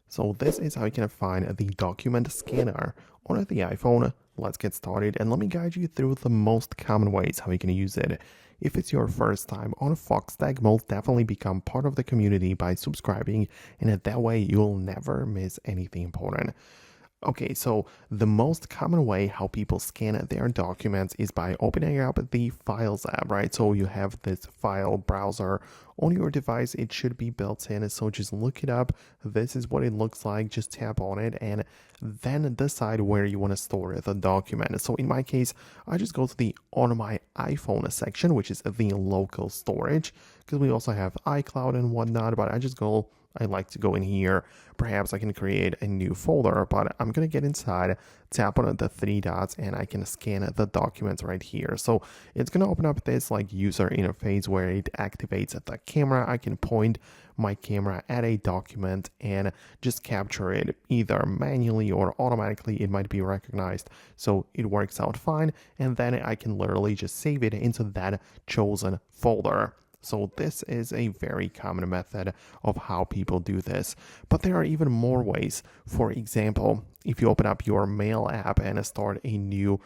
So this is how you can find the document scanner on the iPhone. Let's get started and let me guide you through the most common ways how you can use it. If it's your first time on Foxtecc, most definitely become part of the community by subscribing, and that way you'll never miss anything important. Okay, so the most common way how people scan their documents is by opening up the Files app, right? So you have this file browser on your device. It should be built in, so just look it up. This is what it looks like. Just tap on it and then decide where you want to store the document. So in my case, I just go to the On My iPhone section, which is the local storage, because we also have iCloud and whatnot, but I like to go in here. Perhaps I can create a new folder, but I'm going to get inside, tap on the three dots, and I can scan the documents right here. So it's going to open up this like user interface where it activates the camera. I can point my camera at a document and just capture it either manually or automatically. It might be recognized. So it works out fine. And then I can literally just save it into that chosen folder. So this is a very common method of how people do this. But there are even more ways. For example, if you open up your mail app and start a new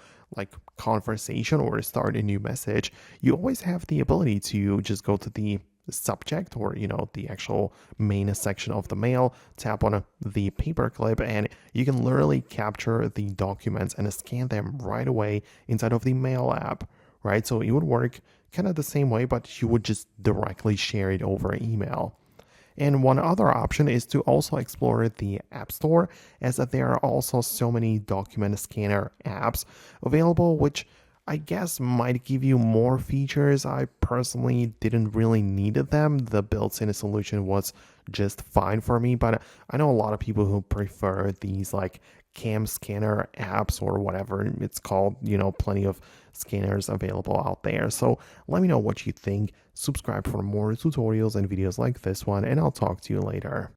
conversation or start a new message, you always have the ability to just go to the subject or the actual main section of the mail, tap on the paperclip, and you can literally capture the documents and scan them right away inside of the mail app, right? So it would work kind of the same way, but you would just directly share it over email. And one other option is to also explore the App Store, as there are also so many document scanner apps available, which I guess might give you more features. I personally didn't really need them. The built-in solution was just fine for me, but I know a lot of people who prefer these cam scanner apps or whatever it's called. Plenty of scanners available out there. So let me know what you think. Subscribe for more tutorials and videos like this one, and I'll talk to you later.